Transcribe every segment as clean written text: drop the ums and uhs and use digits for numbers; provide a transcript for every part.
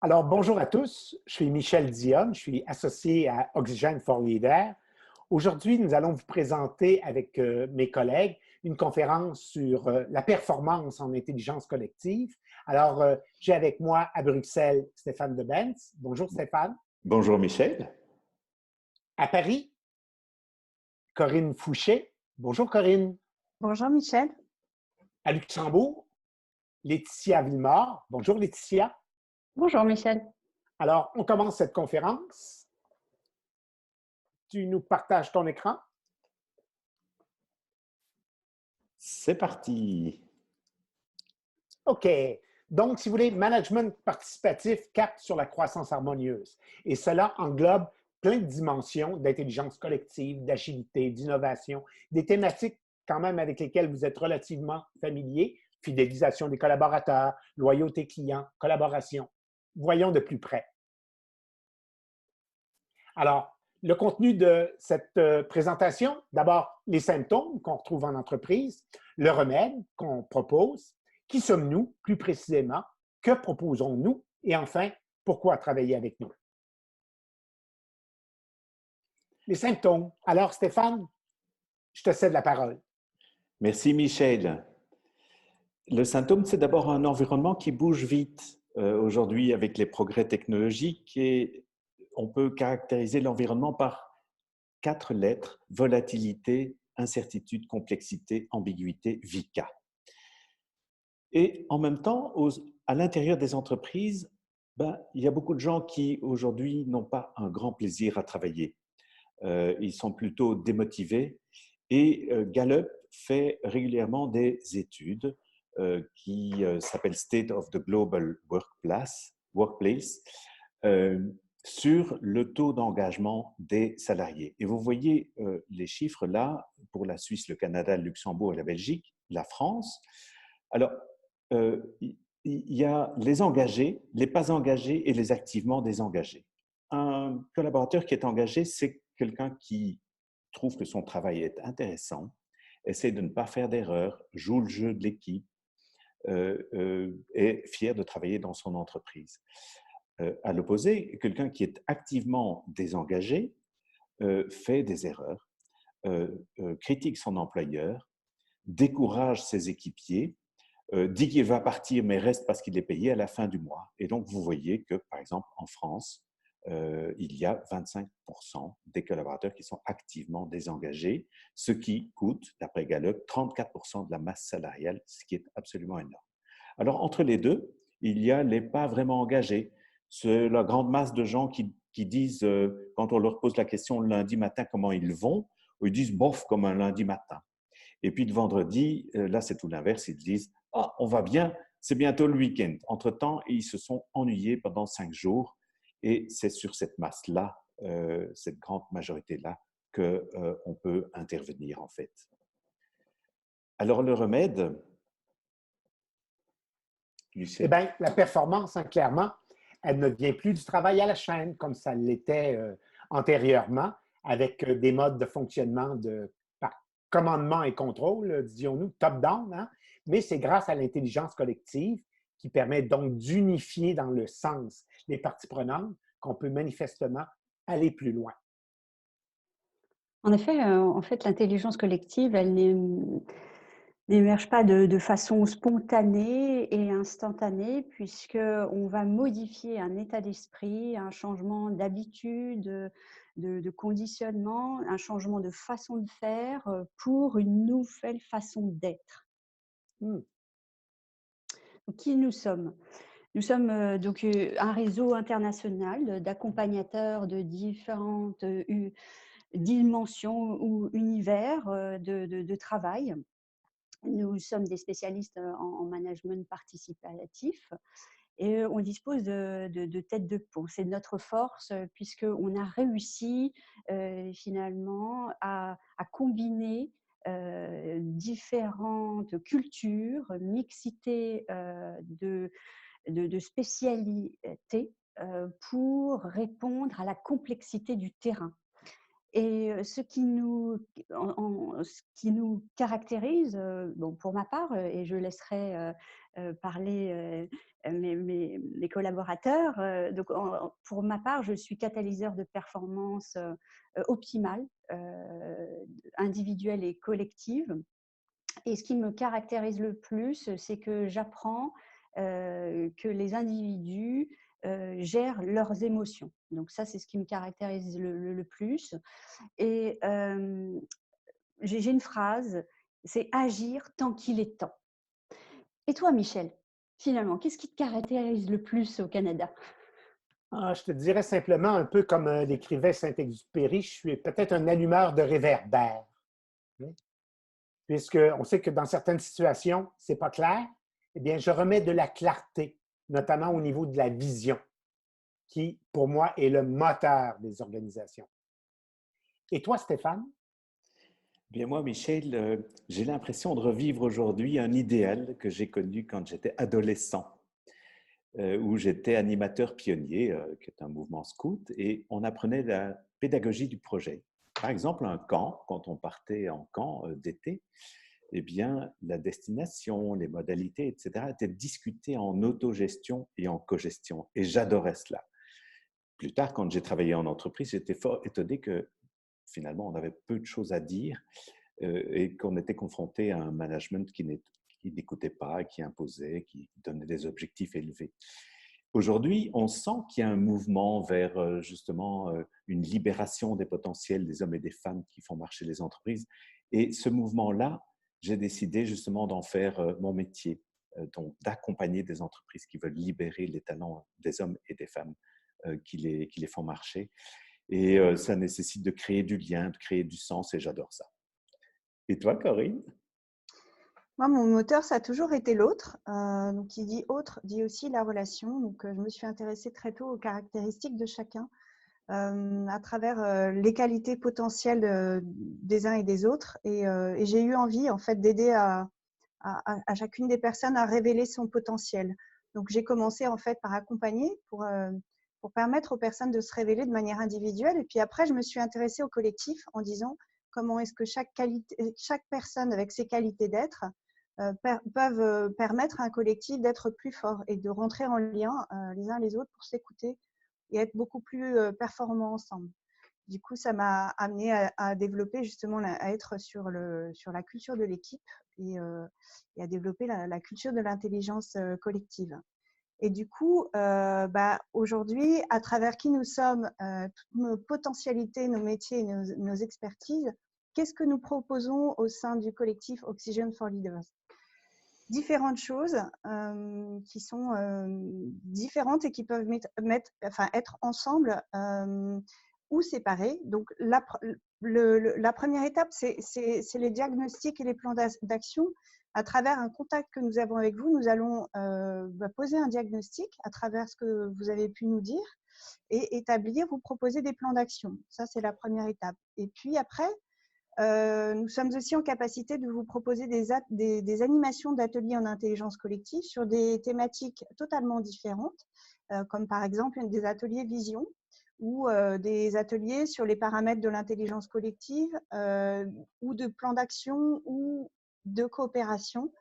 Alors, bonjour à tous. Je suis Michel Dionne, je suis associé à Oxygène for Leader. Aujourd'hui, nous allons vous présenter avec mes collègues une conférence sur la performance en intelligence collective. Alors, j'ai avec moi à Bruxelles Stéphane Debenz. Bonjour Stéphane. Bonjour Michel. À Paris, Corinne Fouché. Bonjour Corinne. Bonjour Michel. À Luxembourg, Laetitia Villemort. Bonjour Laetitia. Bonjour Michel. Alors, on commence cette conférence. Tu nous partages ton écran? C'est parti. OK. Donc, si vous voulez, management participatif capte sur la croissance harmonieuse. Et cela englobe plein de dimensions d'intelligence collective, d'agilité, d'innovation, des thématiques quand même avec lesquelles vous êtes relativement familiers, fidélisation des collaborateurs, loyauté client, collaboration. Voyons de plus près. Alors, le contenu de cette présentation, d'abord les symptômes qu'on retrouve en entreprise, le remède qu'on propose, qui sommes-nous plus précisément, que proposons-nous et enfin, pourquoi travailler avec nous. Les symptômes. Alors Stéphane, je te cède la parole. Merci Michel. Le symptôme, c'est d'abord un environnement qui bouge vite aujourd'hui avec les progrès technologiques et on peut caractériser l'environnement par 4 lettres: volatilité, incertitude, complexité, ambiguïté, VICA. Et en même temps, à l'intérieur des entreprises, il y a beaucoup de gens qui aujourd'hui n'ont pas un grand plaisir à travailler. Ils sont plutôt démotivés et Gallup fait régulièrement des études qui s'appellent State of the Global Workplace sur le taux d'engagement des salariés. Et vous voyez les chiffres là pour la Suisse, le Canada, le Luxembourg et la Belgique, la France. Alors, il y a les engagés, les pas engagés et les activement désengagés. Un collaborateur qui est engagé, c'est quelqu'un qui trouve que son travail est intéressant, essaie de ne pas faire d'erreurs, joue le jeu de l'équipe, est fier de travailler dans son entreprise. À l'opposé, quelqu'un qui est activement désengagé fait des erreurs, critique son employeur, décourage ses équipiers, dit qu'il va partir mais reste parce qu'il est payé à la fin du mois. Et donc, vous voyez que, par exemple, en France, il y a 25% des collaborateurs qui sont activement désengagés, ce qui coûte, d'après Gallup, 34% de la masse salariale, ce qui est absolument énorme. Alors, entre les deux, il y a les pas vraiment engagés. C'est la grande masse de gens qui disent, quand on leur pose la question le lundi matin comment ils vont, ils disent bof comme un lundi matin. Et puis le vendredi, là c'est tout l'inverse, ils disent « Ah, on va bien, c'est bientôt le week-end ». Entre-temps, ils se sont ennuyés pendant 5 jours et c'est sur cette masse-là, cette grande majorité-là, qu'on peut intervenir en fait. Alors le remède, Eh bien, la performance, hein, clairement, elle ne vient plus du travail à la chaîne comme ça l'était antérieurement, avec des modes de fonctionnement par commandement et contrôle, disions-nous, top-down, hein? Mais c'est grâce à l'intelligence collective qui permet donc d'unifier dans le sens les parties prenantes qu'on peut manifestement aller plus loin. En fait, l'intelligence collective, elle n'émerge pas de façon spontanée et instantanée, puisqu'on va modifier un état d'esprit, un changement d'habitude, de conditionnement, un changement de façon de faire pour une nouvelle façon d'être. Hmm. Donc, qui nous sommes? Nous sommes un réseau international d'accompagnateurs de différentes dimensions ou univers de travail. Nous sommes des spécialistes en management participatif et on dispose de têtes de pont. C'est notre force puisqu'on a réussi finalement à combiner différentes cultures, mixité de spécialités pour répondre à la complexité du terrain. Et ce qui nous caractérise, bon, pour ma part, et je laisserai parler mes collaborateurs. Donc, pour ma part, je suis catalyseur de performance optimale, individuelle et collective. Et ce qui me caractérise le plus, c'est que j'apprends que les individus gèrent leurs émotions. Donc ça, c'est ce qui me caractérise le plus. Et j'ai une phrase, c'est agir tant qu'il est temps. Et toi, Michel, finalement, qu'est-ce qui te caractérise le plus au Canada? Ah, je te dirais simplement, un peu comme l'écrivait Saint-Exupéry, je suis peut-être un allumeur de réverbère. Hein. Puisqu'on sait que dans certaines situations, ce n'est pas clair, eh bien, je remets de la clarté, notamment au niveau de la vision, qui, pour moi, est le moteur des organisations. Et toi, Stéphane? Bien, moi, Michel, j'ai l'impression de revivre aujourd'hui un idéal que j'ai connu quand j'étais adolescent, où j'étais animateur pionnier, qui est un mouvement scout, et on apprenait la pédagogie du projet. Par exemple, un camp, quand on partait en camp d'été, eh bien, la destination, les modalités, etc., étaient discutées en autogestion et en cogestion. Et j'adorais cela. Plus tard, quand j'ai travaillé en entreprise, j'étais fort étonné que finalement, on avait peu de choses à dire et qu'on était confronté à un management qui n'écoutait pas, qui imposait, qui donnait des objectifs élevés. Aujourd'hui, on sent qu'il y a un mouvement vers justement une libération des potentiels des hommes et des femmes qui font marcher les entreprises. Et ce mouvement-là, j'ai décidé justement d'en faire mon métier, donc d'accompagner des entreprises qui veulent libérer les talents des hommes et des femmes qui les font marcher. Et ça nécessite de créer du lien, de créer du sens, et j'adore ça. Et toi, Corinne? Moi, mon moteur, ça a toujours été l'autre. Donc, qui dit autre, dit aussi la relation. Donc, je me suis intéressée très tôt aux caractéristiques de chacun à travers les qualités potentielles des uns et des autres. Et j'ai eu envie, en fait, d'aider à chacune des personnes à révéler son potentiel. Donc, j'ai commencé, en fait, par accompagner pour permettre aux personnes de se révéler de manière individuelle. Et puis après, je me suis intéressée au collectif en disant comment est-ce que chaque personne avec ses qualités d'être peuvent permettre à un collectif d'être plus fort et de rentrer en lien les uns les autres pour s'écouter et être beaucoup plus performants ensemble. Du coup, ça m'a amené à développer justement, à être sur la culture de l'équipe et à développer la culture de l'intelligence collective. Et du coup, aujourd'hui, à travers qui nous sommes, toutes nos potentialités, nos métiers, nos expertises, qu'est-ce que nous proposons au sein du collectif Oxygen for Leaders? Différentes choses qui sont différentes et qui peuvent être ensemble ou séparées. Donc, la première étape, c'est les diagnostics et les plans d'action. À travers un contact que nous avons avec vous, nous allons poser un diagnostic à travers ce que vous avez pu nous dire et vous proposer des plans d'action. Ça, c'est la première étape. Et puis après, nous sommes aussi en capacité de vous proposer des animations d'ateliers en intelligence collective sur des thématiques totalement différentes, comme par exemple des ateliers vision ou des ateliers sur les paramètres de l'intelligence collective ou de plans d'action ou de coopération.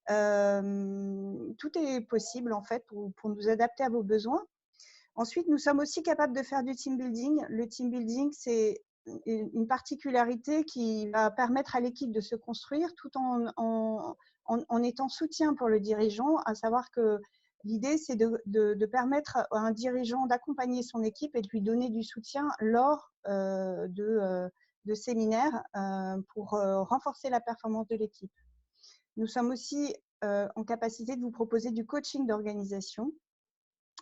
Tout est possible en fait pour nous adapter à vos besoins. Ensuite, nous sommes aussi capables de faire du team building. Le team building, c'est une particularité qui va permettre à l'équipe de se construire tout en étant soutien pour le dirigeant, à savoir que l'idée, c'est de permettre à un dirigeant d'accompagner son équipe et de lui donner du soutien lors de séminaires pour renforcer la performance de l'équipe. Nous sommes aussi en capacité de vous proposer du coaching d'organisation,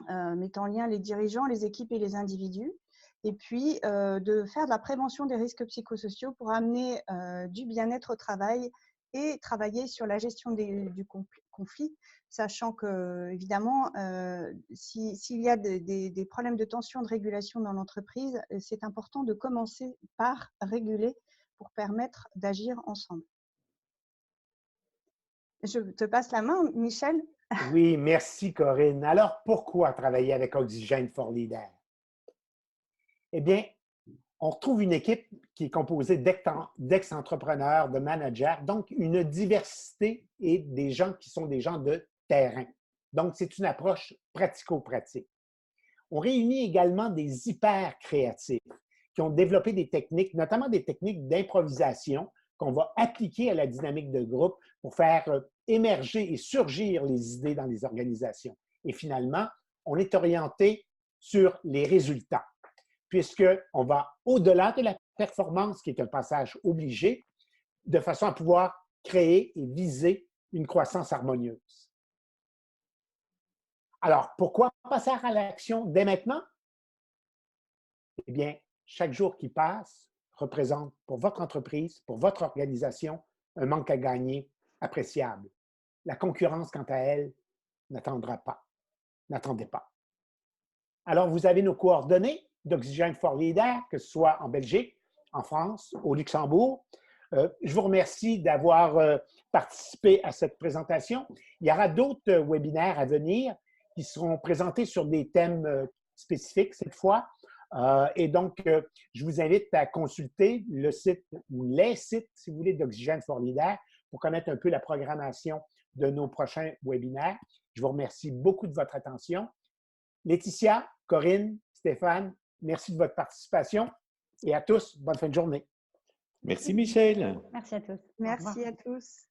mettant en lien les dirigeants, les équipes et les individus, et puis de faire de la prévention des risques psychosociaux pour amener du bien-être au travail et travailler sur la gestion du conflit, sachant que, évidemment, s'il y a des problèmes de tension, de régulation dans l'entreprise, c'est important de commencer par réguler pour permettre d'agir ensemble. Je te passe la main, Michel. Oui, merci Corinne. Alors, pourquoi travailler avec Oxygen for Leaders? Eh bien, On retrouve une équipe qui est composée d'ex-entrepreneurs, de managers, donc une diversité et des gens qui sont des gens de terrain. Donc, c'est une approche pratico-pratique. On réunit également des hyper créatifs qui ont développé des techniques, notamment des techniques d'improvisation qu'on va appliquer à la dynamique de groupe pour faire émerger et surgir les idées dans les organisations. Et finalement, on est orienté sur les résultats, puisqu'on va au-delà de la performance, qui est un passage obligé, de façon à pouvoir créer et viser une croissance harmonieuse. Alors, pourquoi passer à l'action dès maintenant? Eh bien, chaque jour qui passe représente pour votre entreprise, pour votre organisation, un manque à gagner appréciable. La concurrence, quant à elle, n'attendra pas. N'attendez pas. Alors, vous avez nos coordonnées d'Oxygène for Leader, que ce soit en Belgique, en France, au Luxembourg. Je vous remercie d'avoir participé à cette présentation. Il y aura d'autres webinaires à venir qui seront présentés sur des thèmes spécifiques cette fois. Et donc, je vous invite à consulter le site ou les sites, si vous voulez, d'Oxygène for Leader pour connaître un peu la programmation de nos prochains webinaires. Je vous remercie beaucoup de votre attention. Laetitia, Corinne, Stéphane, merci de votre participation et à tous, bonne fin de journée. Merci Michel. Merci à tous. Merci à tous.